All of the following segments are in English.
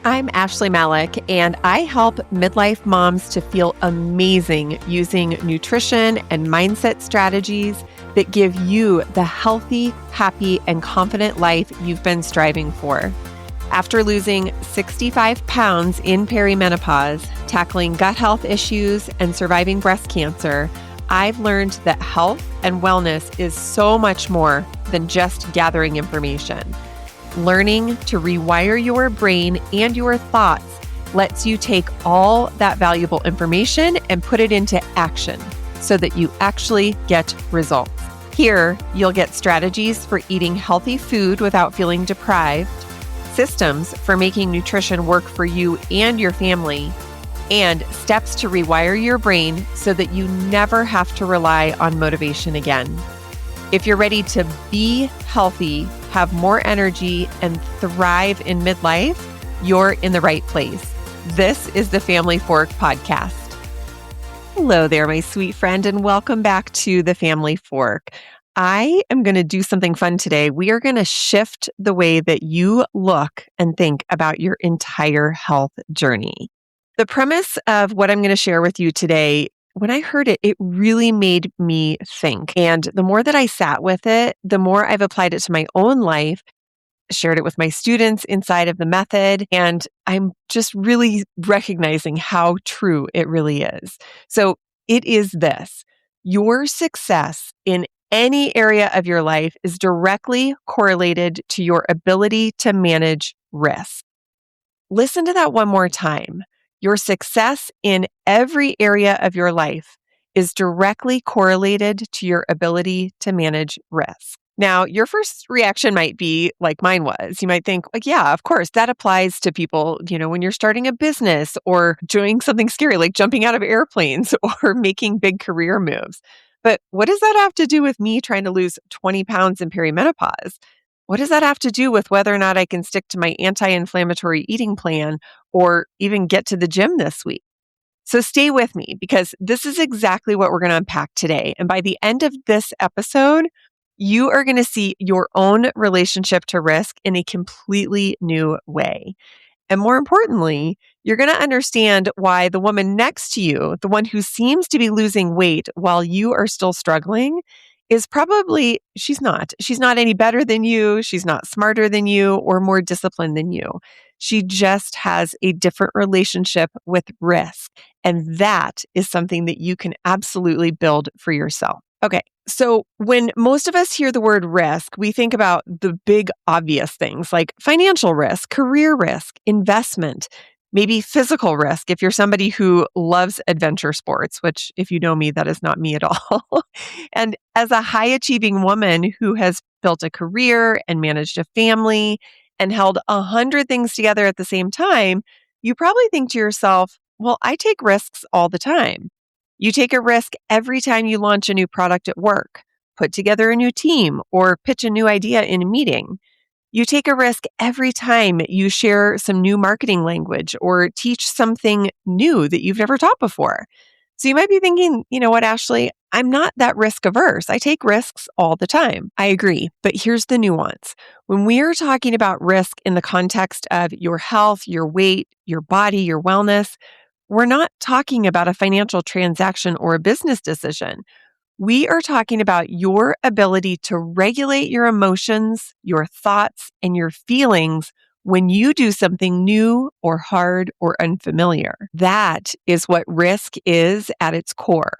I'm Ashley Malik, and I help midlife moms to feel amazing using nutrition and mindset strategies that give you the healthy, happy, and confident life you've been striving for. After losing 65 pounds in perimenopause, tackling gut health issues, and surviving breast cancer, I've learned that health and wellness is so much more than just gathering information. Learning to rewire your brain and your thoughts lets you take all that valuable information and put it into action so that you actually get results. Here, you'll get strategies for eating healthy food without feeling deprived, systems for making nutrition work for you and your family, and steps to rewire your brain so that you never have to rely on motivation again. If you're ready to be healthy, have more energy, and thrive in midlife, you're in the right place. This is the Family Fork Podcast. Hello there, my sweet friend, and welcome back to the Family Fork. I am going to do something fun today. We are going to shift the way that you look and think about your entire health journey. The premise of what I'm going to share with you today, when I heard it, it really made me think. And the more that I sat with it, the more I've applied it to my own life, shared it with my students inside of the method, and I'm just really recognizing how true it really is. So it is this: your success in any area of your life is directly correlated to your ability to manage risk. Listen to that one more time. Your success in every area of your life is directly correlated to your ability to manage risk. Now, your first reaction might be like mine was. You might think, like, yeah, of course, that applies to people, when you're starting a business or doing something scary like jumping out of airplanes or making big career moves. But what does that have to do with me trying to lose 20 pounds in perimenopause? What does that have to do with whether or not I can stick to my anti-inflammatory eating plan or even get to the gym this week? So stay with me, because this is exactly what we're going to unpack today. And by the end of this episode, you are going to see your own relationship to risk in a completely new way. And more importantly, you're going to understand why the woman next to you, the one who seems to be losing weight while you are still struggling, is probably, she's not any better than you. She's not smarter than you or more disciplined than you. She just has a different relationship with risk. And that is something that you can absolutely build for yourself. Okay. So when most of us hear the word risk, we think about the big obvious things like financial risk, career risk, investment, maybe physical risk if you're somebody who loves adventure sports, which if you know me, that is not me at all. And as a high achieving woman who has built a career and managed a family and held 100 things together at the same time, you probably think to yourself, well, I take risks all the time. You take a risk every time you launch a new product at work, put together a new team, or pitch a new idea in a meeting. You take a risk every time you share some new marketing language or teach something new that you've never taught before. So you might be thinking, you know what, Ashley, I'm not that risk averse. I take risks all the time. I agree. But here's the nuance. When we are talking about risk in the context of your health, your weight, your body, your wellness, we're not talking about a financial transaction or a business decision. We are talking about your ability to regulate your emotions, your thoughts, and your feelings when you do something new or hard or unfamiliar. That is what risk is at its core.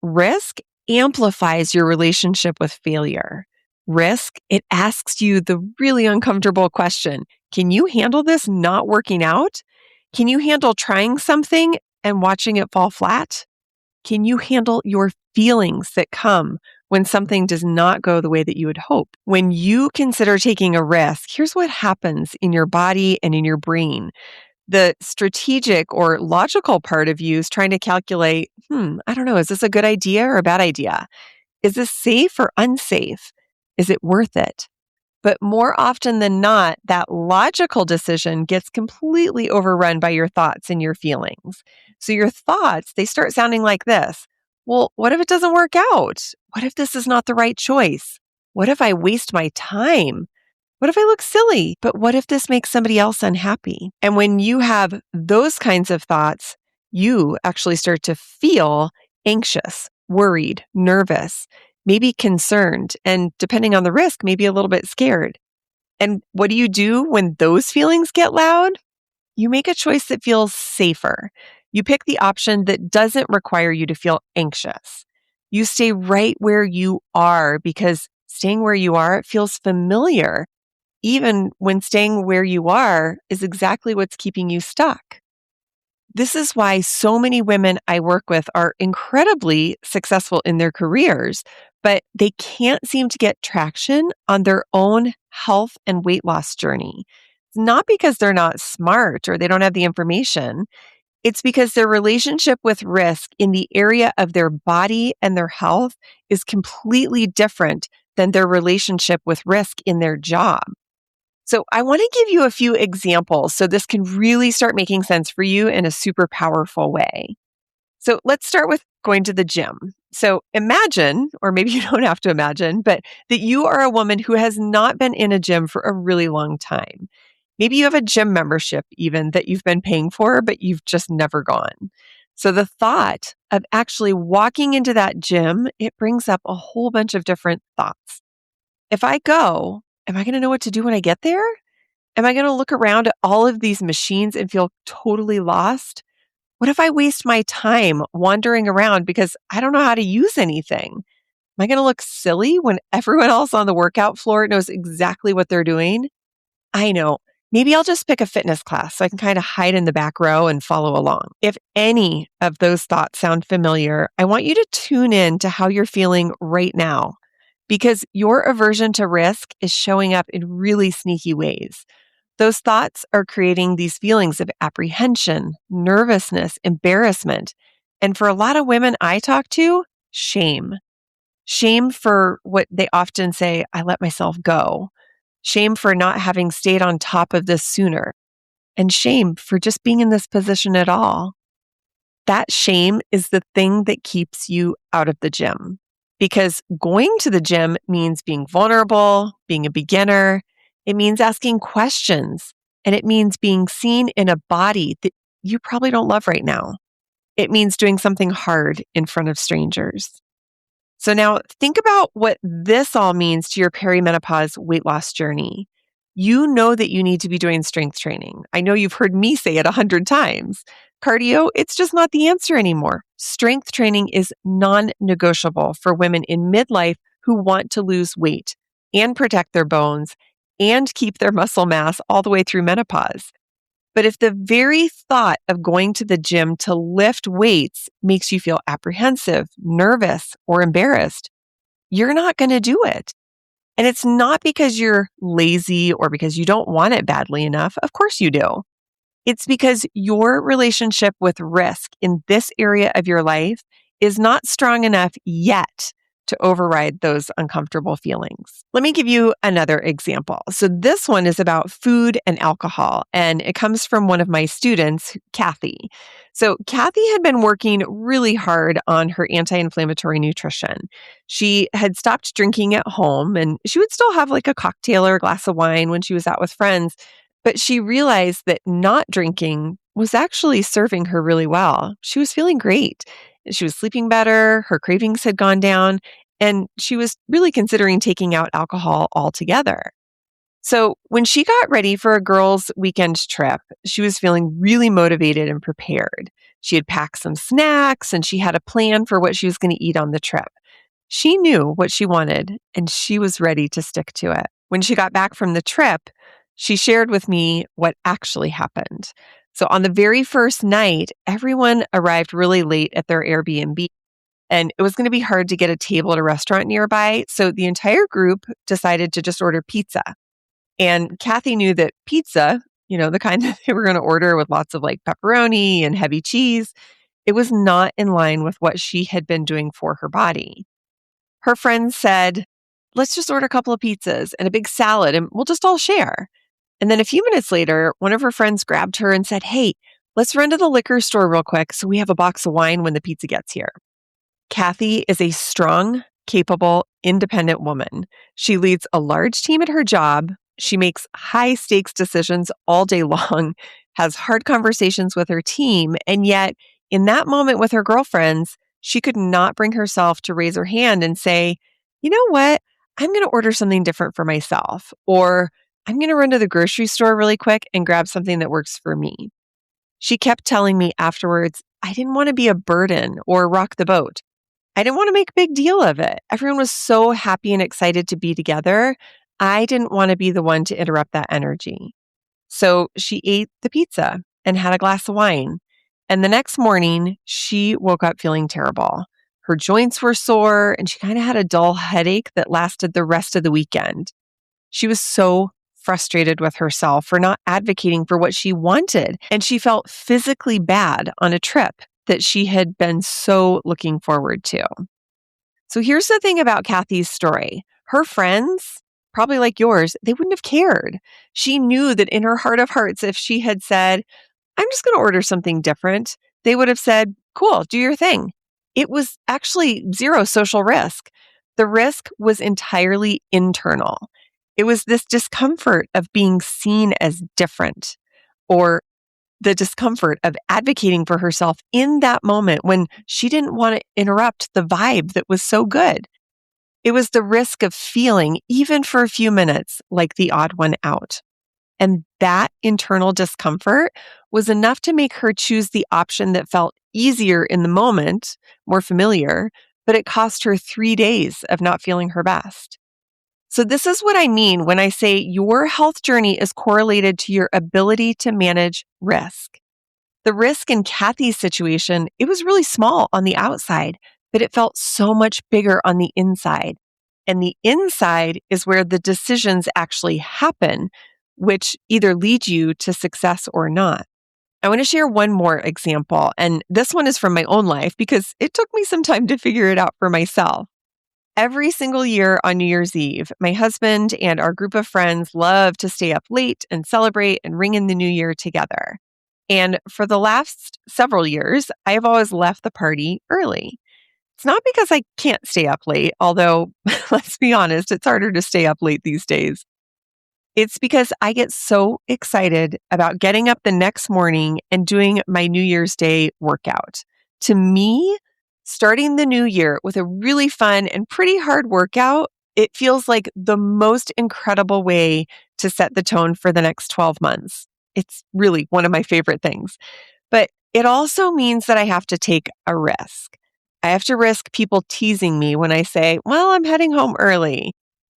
Risk amplifies your relationship with failure. Risk, it asks you the really uncomfortable question: can you handle this not working out? Can you handle trying something and watching it fall flat? Can you handle your feelings that come when something does not go the way that you had hoped? When you consider taking a risk, here's what happens in your body and in your brain. The strategic or logical part of you is trying to calculate, I don't know, is this a good idea or a bad idea? Is this safe or unsafe? Is it worth it? But more often than not, that logical decision gets completely overrun by your thoughts and your feelings. So your thoughts, they start sounding like this. Well, what if it doesn't work out? What if this is not the right choice? What if I waste my time? What if I look silly? But what if this makes somebody else unhappy? And when you have those kinds of thoughts, you actually start to feel anxious, worried, nervous, maybe concerned, and depending on the risk, maybe a little bit scared. And what do you do when those feelings get loud? You make a choice that feels safer. You pick the option that doesn't require you to feel anxious. You stay right where you are because staying where you are feels familiar, even when staying where you are is exactly what's keeping you stuck. This is why so many women I work with are incredibly successful in their careers, but they can't seem to get traction on their own health and weight loss journey. It's not because they're not smart or they don't have the information. It's because their relationship with risk in the area of their body and their health is completely different than their relationship with risk in their job. So I want to give you a few examples so this can really start making sense for you in a super powerful way. So let's start with going to the gym. So imagine, or maybe you don't have to imagine, but that you are a woman who has not been in a gym for a really long time. Maybe you have a gym membership even that you've been paying for, but you've just never gone. So the thought of actually walking into that gym, it brings up a whole bunch of different thoughts. If I go, am I going to know what to do when I get there? Am I going to look around at all of these machines and feel totally lost? What if I waste my time wandering around because I don't know how to use anything? Am I going to look silly when everyone else on the workout floor knows exactly what they're doing? I know. Maybe I'll just pick a fitness class so I can kind of hide in the back row and follow along. If any of those thoughts sound familiar, I want you to tune in to how you're feeling right now because your aversion to risk is showing up in really sneaky ways. Those thoughts are creating these feelings of apprehension, nervousness, embarrassment. And for a lot of women I talk to, shame. Shame for what they often say, I let myself go. Shame for not having stayed on top of this sooner. And shame for just being in this position at all. That shame is the thing that keeps you out of the gym. Because going to the gym means being vulnerable, being a beginner. It means asking questions. And it means being seen in a body that you probably don't love right now. It means doing something hard in front of strangers. So now think about what this all means to your perimenopause weight loss journey. You know that you need to be doing strength training. I know you've heard me say it 100 times. Cardio, it's just not the answer anymore. Strength training is non-negotiable for women in midlife who want to lose weight and protect their bones and keep their muscle mass all the way through menopause. But if the very thought of going to the gym to lift weights makes you feel apprehensive, nervous, or embarrassed, you're not going to do it. And it's not because you're lazy or because you don't want it badly enough. Of course you do. It's because your relationship with risk in this area of your life is not strong enough yet to override those uncomfortable feelings. Let me give you another example. So this one is about food and alcohol, and it comes from one of my students, Kathy. So Kathy had been working really hard on her anti-inflammatory nutrition. She had stopped drinking at home, and she would still have like a cocktail or a glass of wine when she was out with friends. But she realized that not drinking was actually serving her really well. She was feeling great. She was sleeping better. Her cravings had gone down, and she was really considering taking out alcohol altogether. So when she got ready for a girls' weekend trip, she was feeling really motivated and prepared. She had packed some snacks and she had a plan for what she was going to eat on the trip. She knew what she wanted and she was ready to stick to it. When she got back from the trip, she shared with me what actually happened. So on the very first night, everyone arrived really late at their Airbnb. And it was going to be hard to get a table at a restaurant nearby. So the entire group decided to just order pizza. And Kathy knew that pizza, the kind that they were going to order with lots of like pepperoni and heavy cheese, it was not in line with what she had been doing for her body. Her friends said, let's just order a couple of pizzas and a big salad and we'll just all share. And then a few minutes later, one of her friends grabbed her and said, hey, let's run to the liquor store real quick so we have a box of wine when the pizza gets here. Kathy is a strong, capable, independent woman. She leads a large team at her job She makes high stakes decisions all day long, has hard conversations with her team, and yet in that moment with her girlfriends, she could not bring herself to raise her hand and say, you know what? I'm going to order something different for myself, or I'm going to run to the grocery store really quick and grab something that works for me. She kept telling me afterwards, I didn't want to be a burden or rock the boat. I didn't want to make a big deal of it. Everyone was so happy and excited to be together. I didn't want to be the one to interrupt that energy. So she ate the pizza and had a glass of wine. And the next morning, she woke up feeling terrible. Her joints were sore and she kind of had a dull headache that lasted the rest of the weekend. She was so frustrated with herself for not advocating for what she wanted. And she felt physically bad on a trip that she had been so looking forward to. So here's the thing about Kathy's story. Her friends, probably like yours, they wouldn't have cared. She knew that in her heart of hearts, if she had said, I'm just going to order something different, they would have said, cool, do your thing. It was actually zero social risk. The risk was entirely internal. It was this discomfort of being seen as different, or the discomfort of advocating for herself in that moment when she didn't want to interrupt the vibe that was so good. It was the risk of feeling, even for a few minutes, like the odd one out. And that internal discomfort was enough to make her choose the option that felt easier in the moment, more familiar, but it cost her 3 days of not feeling her best. So this is what I mean when I say your health journey is correlated to your ability to manage risk. The risk in Kathy's situation, it was really small on the outside, but it felt so much bigger on the inside. And the inside is where the decisions actually happen, which either lead you to success or not. I want to share one more example, and this one is from my own life because it took me some time to figure it out for myself. Every single year on New Year's Eve, my husband and our group of friends love to stay up late and celebrate and ring in the new year together. And for the last several years, I have always left the party early. It's not because I can't stay up late, although let's be honest, it's harder to stay up late these days. It's because I get so excited about getting up the next morning and doing my New Year's Day workout. To me, starting the new year with a really fun and pretty hard workout, it feels like the most incredible way to set the tone for the next 12 months. It's really one of my favorite things. But it also means that I have to take a risk. I have to risk people teasing me when I say, well, I'm heading home early.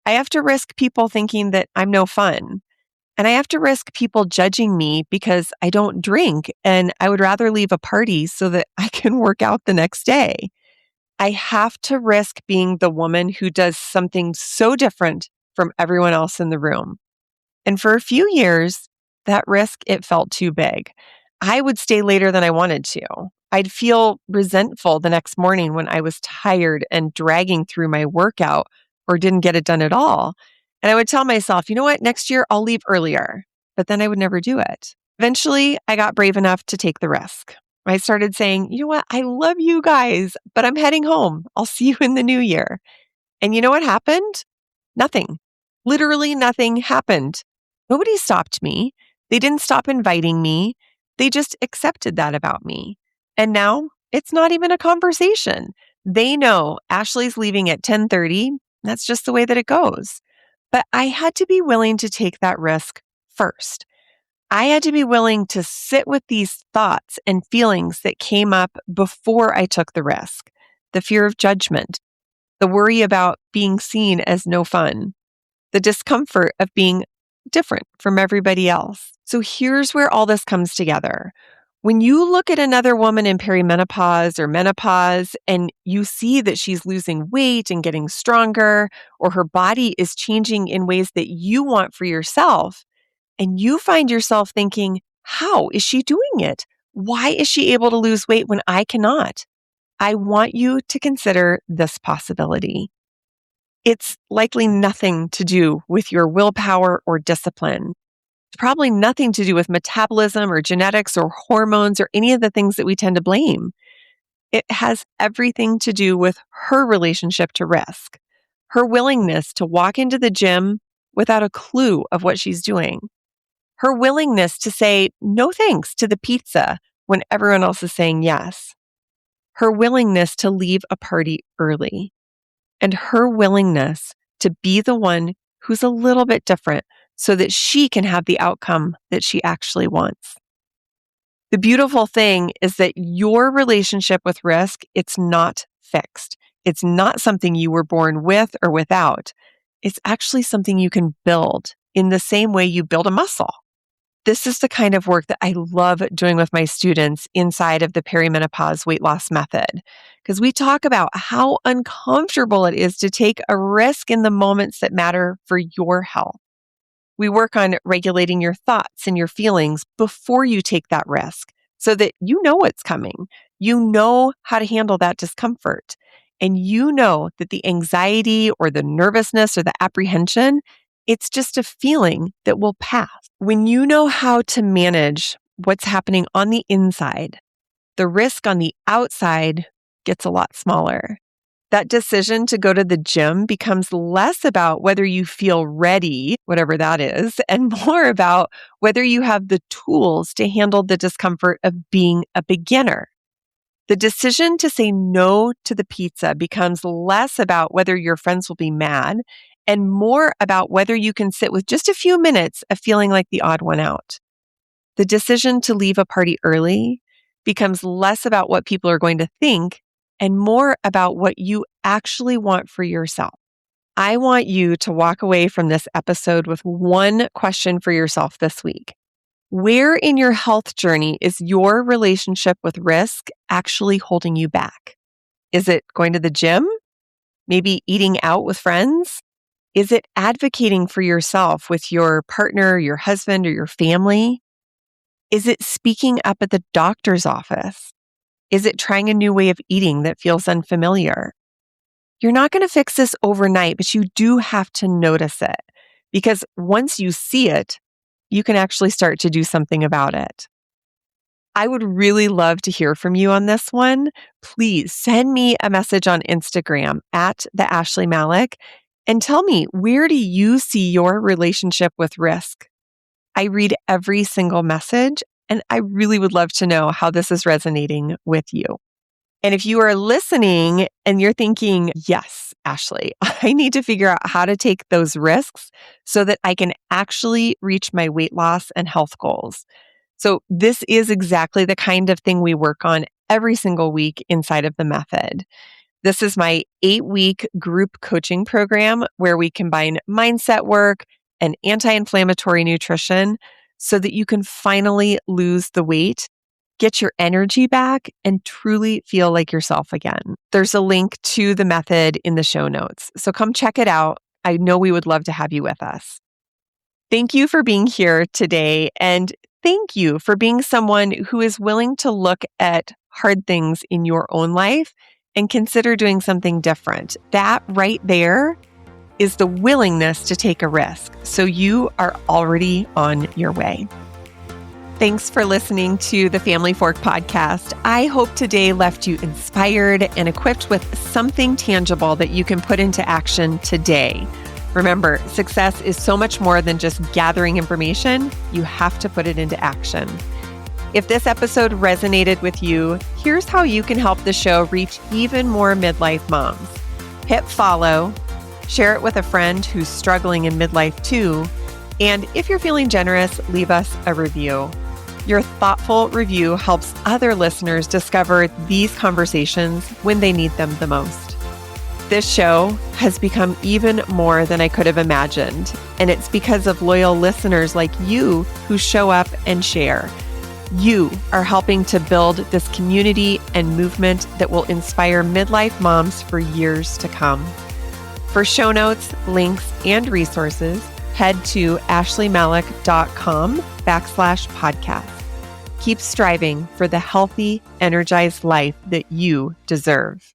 I have to risk people thinking that I'm no fun. And I have to risk people judging me because I don't drink and I would rather leave a party so that I can work out the next day. I have to risk being the woman who does something so different from everyone else in the room. And for a few years, that risk, it felt too big. I would stay later than I wanted to. I'd feel resentful the next morning when I was tired and dragging through my workout or didn't get it done at all. And I would tell myself, you know what, next year I'll leave earlier. But then I would never do it. Eventually, I got brave enough to take the risk. I started saying, you know what, I love you guys, but I'm heading home. I'll see you in the new year. And you know what happened? Nothing. Literally nothing happened. Nobody stopped me. They didn't stop inviting me. They just accepted that about me. And now it's not even a conversation. They know Ashley's leaving at 10:30. That's just the way that it goes. But I had to be willing to take that risk first. I had to be willing to sit with these thoughts and feelings that came up before I took the risk. The fear of judgment, the worry about being seen as no fun, the discomfort of being different from everybody else. So here's where all this comes together. When you look at another woman in perimenopause or menopause and you see that she's losing weight and getting stronger, or her body is changing in ways that you want for yourself, and you find yourself thinking, how is she doing it? Why is she able to lose weight when I cannot? I want you to consider this possibility. It's likely nothing to do with your willpower or discipline. It's probably nothing to do with metabolism or genetics or hormones or any of the things that we tend to blame. It has everything to do with her relationship to risk, her willingness to walk into the gym without a clue of what she's doing. Her willingness to say no thanks to the pizza when everyone else is saying yes. Her willingness to leave a party early. And her willingness to be the one who's a little bit different so that she can have the outcome that she actually wants. The beautiful thing is that your relationship with risk, it's not fixed. It's not something you were born with or without. It's actually something you can build in the same way you build a muscle. This is the kind of work that I love doing with my students inside of the Perimenopause Weight Loss Method, because we talk about how uncomfortable it is to take a risk in the moments that matter for your health. We work on regulating your thoughts and your feelings before you take that risk so that you know what's coming. You know how to handle that discomfort. And you know that the anxiety or the nervousness or the apprehension, it's just a feeling that will pass. When you know how to manage what's happening on the inside, the risk on the outside gets a lot smaller. That decision to go to the gym becomes less about whether you feel ready, whatever that is, and more about whether you have the tools to handle the discomfort of being a beginner. The decision to say no to the pizza becomes less about whether your friends will be mad and more about whether you can sit with just a few minutes of feeling like the odd one out. The decision to leave a party early becomes less about what people are going to think and more about what you actually want for yourself. I want you to walk away from this episode with one question for yourself this week. Where in your health journey is your relationship with risk actually holding you back? Is it going to the gym? Maybe eating out with friends? Is it advocating for yourself with your partner, your husband, or your family? Is it speaking up at the doctor's office? Is it trying a new way of eating that feels unfamiliar? You're not going to fix this overnight, but you do have to notice it, because once you see it, you can actually start to do something about it. I would really love to hear from you on this one. Please send me a message on Instagram at the Ashley Malik and tell me, where do you see your relationship with risk? I read every single message, and I really would love to know how this is resonating with you. And if you are listening and you're thinking, yes, Ashley, I need to figure out how to take those risks so that I can actually reach my weight loss and health goals. So this is exactly the kind of thing we work on every single week inside of the method. This is my 8-week group coaching program where we combine mindset work and anti-inflammatory nutrition so that you can finally lose the weight, get your energy back, and truly feel like yourself again. There's a link to the method in the show notes, so come check it out. I know we would love to have you with us. Thank you for being here today, and thank you for being someone who is willing to look at hard things in your own life and consider doing something different. That right there is the willingness to take a risk. So you are already on your way. Thanks for listening to the Family Fork podcast. I hope today left you inspired and equipped with something tangible that you can put into action today. Remember, success is so much more than just gathering information. You have to put it into action. If this episode resonated with you, here's how you can help the show reach even more midlife moms. Hit follow, share it with a friend who's struggling in midlife too, and if you're feeling generous, leave us a review. Your thoughtful review helps other listeners discover these conversations when they need them the most. This show has become even more than I could have imagined, and it's because of loyal listeners like you who show up and share. You are helping to build this community and movement that will inspire midlife moms for years to come. For show notes, links, and resources, head to ashleymalik.com/podcast. Keep striving for the healthy, energized life that you deserve.